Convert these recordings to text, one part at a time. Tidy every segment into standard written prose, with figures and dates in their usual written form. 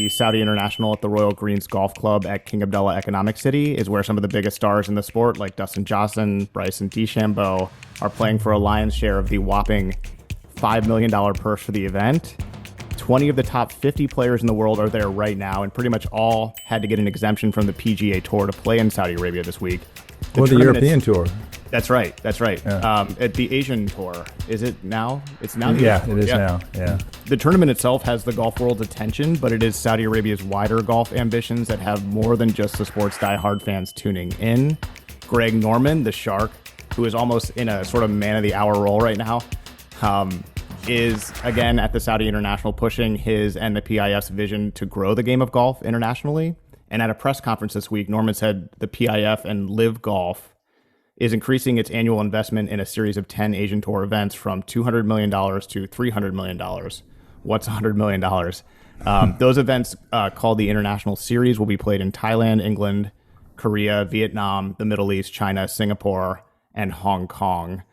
the Saudi International at the Royal Greens Golf Club at King Abdullah Economic City is where some of the biggest stars in the sport, like Dustin Johnson, Bryson DeChambeau, are playing for a lion's share of the whopping $5 million purse for the event. 20 of the top 50 players in the world are there right now, and pretty much all had to get an exemption from the PGA Tour to play in Saudi Arabia this week. Or the European Tour. That's right. Yeah. At the Asian Tour. Is it now? It's now the Yeah, Asian Tour. it is now. Yeah. The tournament itself has the golf world's attention, but it is Saudi Arabia's wider golf ambitions that have more than just the sport's diehard fans tuning in. Greg Norman, the Shark, who is almost in a sort of man of the hour role right now, is again at the Saudi International pushing his and the PIF's vision to grow the game of golf internationally. And at a press conference this week, Norman said the PIF and LIV Golf is increasing its annual investment in a series of 10 Asian Tour events from $200 million to $300 million. What's $100 million? Those events, called the International Series, will be played in Thailand, England, Korea, Vietnam, the Middle East, China, Singapore, and Hong Kong.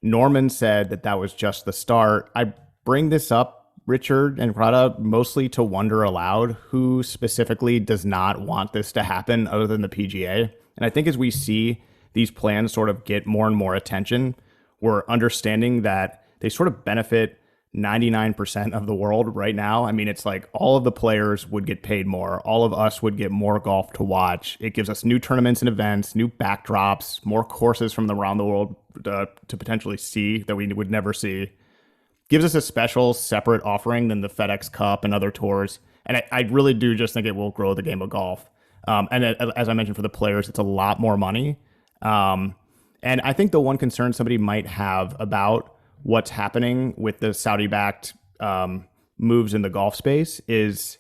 Norman said that was just the start. I bring this up, Richard and Prada, mostly to wonder aloud who specifically does not want this to happen other than the PGA. And I think as we see these plans sort of get more and more attention, we're understanding that they sort of benefit 99% of the world right now. I mean, it's like all of the players would get paid more. All of us would get more golf to watch. It gives us new tournaments and events, new backdrops, more courses from around the world to potentially see that we would never see. Gives us a special separate offering than the FedEx Cup and other tours. And I really do just think it will grow the game of golf. And as I mentioned, for the players, it's a lot more money. And I think the one concern somebody might have about what's happening with the Saudi-backed moves in the golf space is,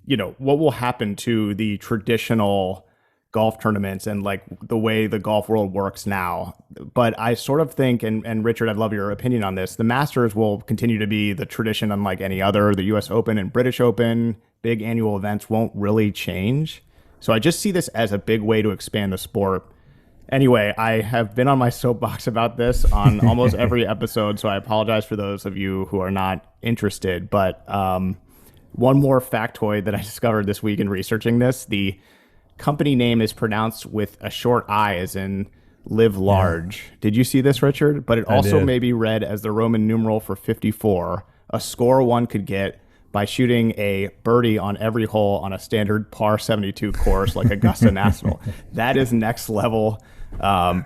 what will happen to the traditional golf tournaments and like the way the golf world works now. But I sort of think, and Richard, I'd love your opinion on this, the Masters will continue to be the tradition unlike any other. The US Open and British Open, big annual events won't really change. So I just see this as a big way to expand the sport. Anyway, I have been on my soapbox about this on almost every episode, so I apologize for those of you who are not interested. But one more factoid that I discovered this week in researching this, the company name is pronounced with a short I, as in live large. Yeah. Did you see this, Richard? But it also may be read as the Roman numeral for 54, a score one could get by shooting a birdie on every hole on a standard par 72 course like Augusta National. That is next level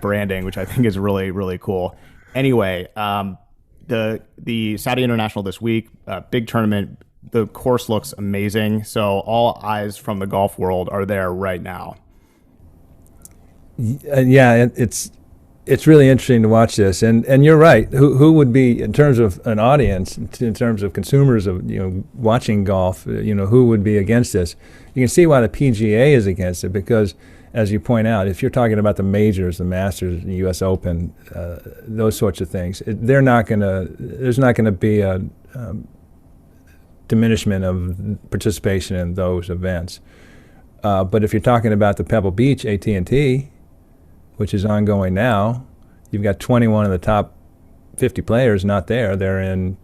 branding, which I think is really, really cool. Anyway, the Saudi International this week, big tournament. The course looks amazing. So all eyes from the golf world are there right now. Yeah, it's really interesting to watch this, and you're right. Who would be, in terms of an audience, in terms of consumers of watching golf, who would be against this? You can see why the PGA is against it, because as you point out, if you're talking about the majors, the Masters, the U.S. Open, those sorts of things, there's not going to be a diminishment of participation in those events. But if you're talking about the Pebble Beach AT&T, which is ongoing now, you've got 21 of the top 50 players not there. They're in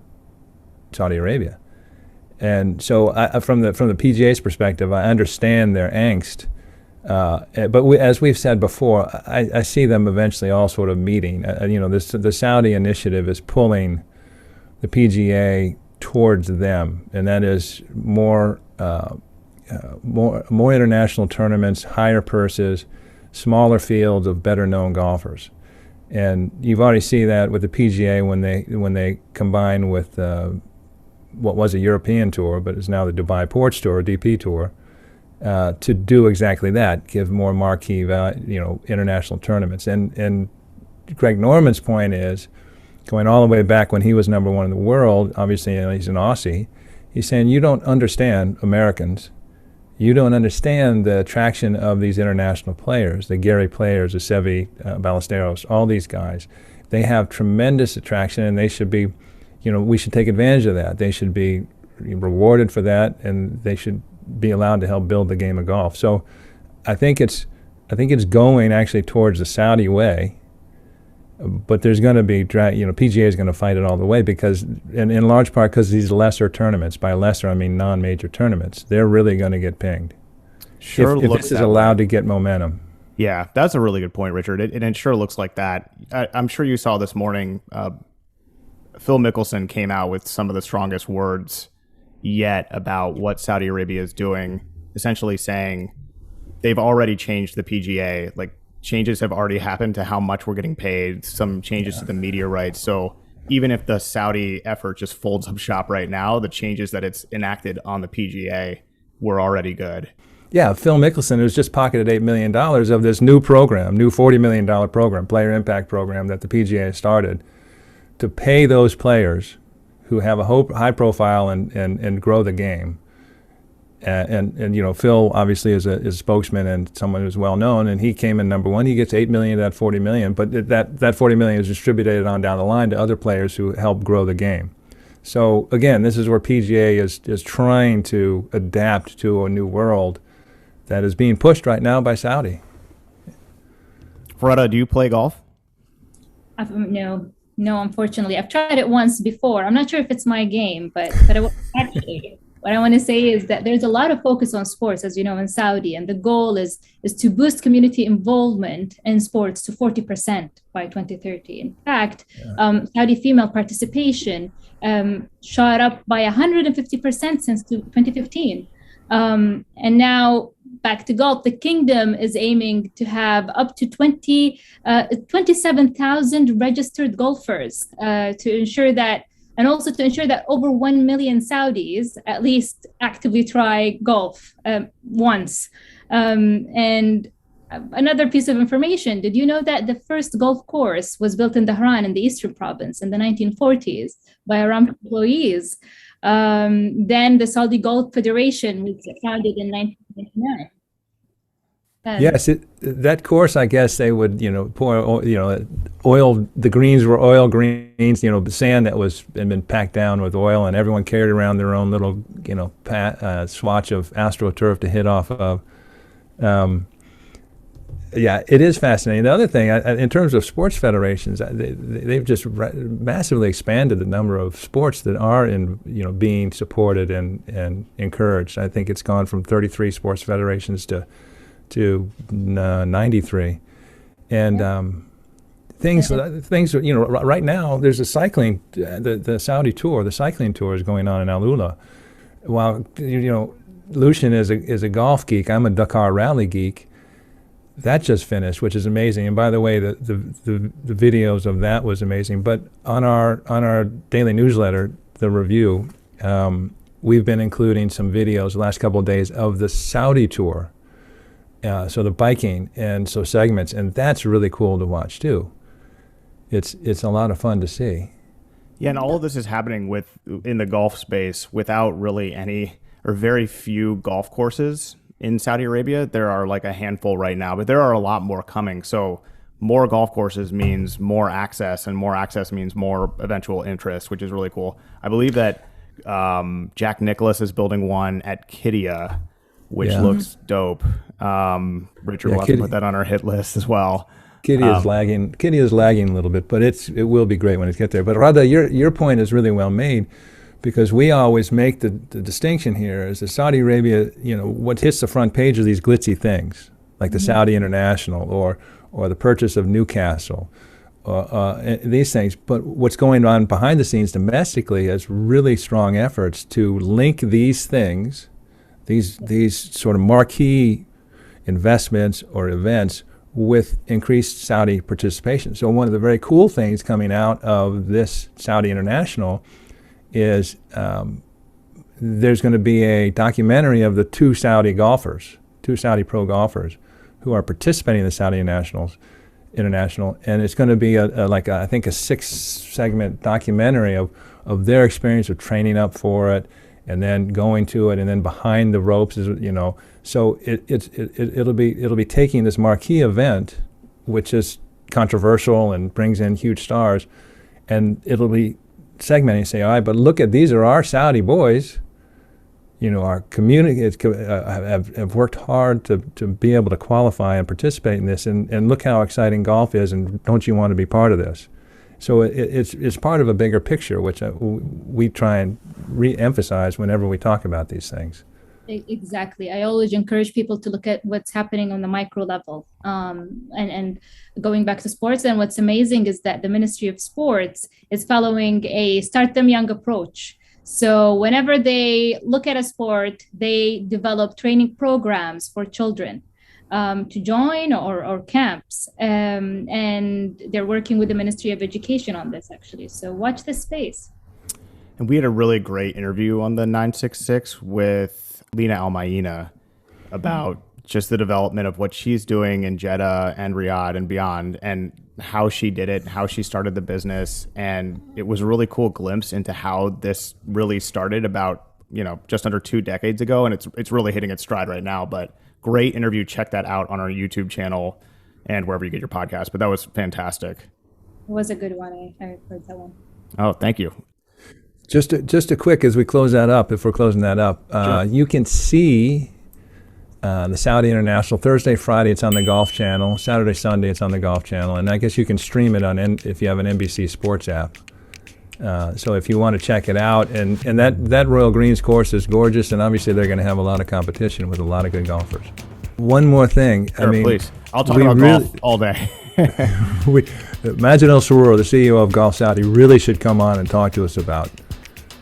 Saudi Arabia. And so from the PGA's perspective, I understand their angst. But as we've said before, I see them eventually all sort of meeting. The Saudi initiative is pulling the PGA towards them, and that is more international tournaments, higher purses, smaller fields of better-known golfers. And you've already seen that with the PGA when they combine with what was a European tour, but is now the Dubai Ports Tour, DP Tour, to do exactly that, give more marquee, international tournaments. And Greg Norman's point is, going all the way back when he was number one in the world, obviously he's an Aussie, he's saying, you don't understand, Americans, you don't understand the attraction of these international players, the Gary players, the Seve Ballesteros, all these guys. They have tremendous attraction, and they should be, we should take advantage of that. They should be rewarded for that, and they should be allowed to help build the game of golf. So I think it's going actually towards the Saudi way, But there's going to be, PGA is going to fight it all the way because, and in large part because these lesser tournaments, by lesser I mean non-major tournaments, they're really going to get pinged. Sure, if this is allowed to get momentum. Yeah, that's a really good point, Richard. It sure looks like that. I'm sure you saw this morning, Phil Mickelson came out with some of the strongest words yet about what Saudi Arabia is doing, essentially saying they've already changed the PGA. Like, changes have already happened to how much we're getting paid, some changes to the media rights. So even if the Saudi effort just folds up shop right now, the changes that it's enacted on the PGA were already good. Yeah, Phil Mickelson has just pocketed $8 million of this new program, new $40 million program, player impact program that the PGA started to pay those players who have a high profile and grow the game. And Phil obviously is a spokesman and someone who's well known, and he came in number one. He gets $8 million of that $40 million, but that $40 million is distributed on down the line to other players who help grow the game. So again, this is where PGA is trying to adapt to a new world that is being pushed right now by Saudi. Farada, do you play golf? No, unfortunately. I've tried it once before. I'm not sure if it's my game, but actually, what I want to say is that there's a lot of focus on sports, as you know, in Saudi, and the goal is to boost community involvement in sports to 40% by 2030. In fact, Saudi female participation shot up by 150% since 2015. And now, back to golf, the kingdom is aiming to have up to 27,000 registered golfers to ensure that, and also to ensure that over 1 million Saudis at least actively try golf once. And another piece of information, did you know that the first golf course was built in Dhahran in the Eastern Province in the 1940s by Aramco employees? Then the Saudi Golf Federation was founded in 1999. Yes, that course, I guess they would, pour, oil. The greens were oil greens, sand that had been packed down with oil, and everyone carried around their own little, swatch of AstroTurf to hit off of. Yeah, it is fascinating. The other thing, in terms of sports federations, they've just massively expanded the number of sports that are being supported and encouraged. I think it's gone from 33 sports federations to 93, and things right now there's a cycling, the Saudi tour, the cycling tour is going on in Al Ula. While Lucian is a golf geek, I'm a Dakar rally geek. That just finished, which is amazing. And by the way, the videos of that was amazing. But on our daily newsletter, the review, we've been including some videos the last couple of days of the Saudi tour. So the biking and so segments, and that's really cool to watch too. It's a lot of fun to see. Yeah, and all of this is happening in the golf space without really any or very few golf courses in Saudi Arabia. There are like a handful right now, but there are a lot more coming. So more golf courses means more access, and more access means more eventual interest, which is really cool. I believe that Jack Nicklaus is building one at Qiddiya, which looks dope. Richard will have to put that on our hit list as well. Qiddiya is lagging. Qiddiya is lagging a little bit, but it will be great when it gets there. But Radha, your point is really well made, because we always make the distinction here is that Saudi Arabia, what hits the front page are these glitzy things, like the Saudi International or the purchase of Newcastle, these things. But what's going on behind the scenes domestically is really strong efforts to link these things, these sort of marquee investments or events, with increased Saudi participation. So one of the very cool things coming out of this Saudi International is there's going to be a documentary of the two Saudi pro golfers who are participating in the Saudi International, and it's going to be I think a 6-segment documentary of their experience of training up for it, and then going to it, and then behind the ropes is So it'll be taking this marquee event, which is controversial and brings in huge stars, and it'll be segmenting, say, all right, but look at, these are our Saudi boys, our community have worked hard to be able to qualify and participate in this, and look how exciting golf is, and don't you want to be part of this? So it's part of a bigger picture, which we try and re-emphasize whenever we talk about these things. Exactly. I always encourage people to look at what's happening on the micro level. And going back to sports, and what's amazing is that the Ministry of Sports is following a start them young approach. So whenever they look at a sport, they develop training programs for children to join, or camps. And they're working with the Ministry of Education on this, actually. So watch this space. And we had a really great interview on the 966 with Lena Almaina about just the development of what she's doing in Jeddah and Riyadh and beyond, and how she did it, how she started the business. And it was a really cool glimpse into how this really started about, just under 2 decades ago. And it's really hitting its stride right now. But great interview. Check that out on our YouTube channel and wherever you get your podcast. But that was fantastic. It was a good one. I heard that one. Oh, thank you. Just a quick, as we close that up, if we're closing that up, Sure. You can see the Saudi International Thursday, Friday. It's on the Golf Channel. Saturday, Sunday, it's on the Golf Channel, and I guess you can stream it if you have an NBC Sports app. So if you want to check it out, and that Royal Greens course is gorgeous, and obviously they're going to have a lot of competition with a lot of good golfers. One more thing, Sure, please. I'll talk about golf all day. Majid El Sarur, the CEO of Golf Saudi, really should come on and talk to us about.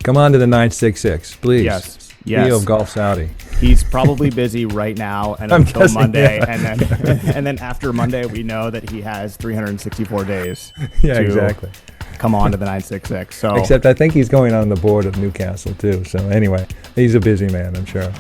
Come on to the 966, please. Yes. CEO of Golf Saudi. He's probably busy right now and I'm until guessing, Monday, yeah. and then after Monday, we know that he has 364 days Yeah, to exactly. come on to the 966. So Except I think he's going on the board of Newcastle too. So anyway, he's a busy man, I'm sure.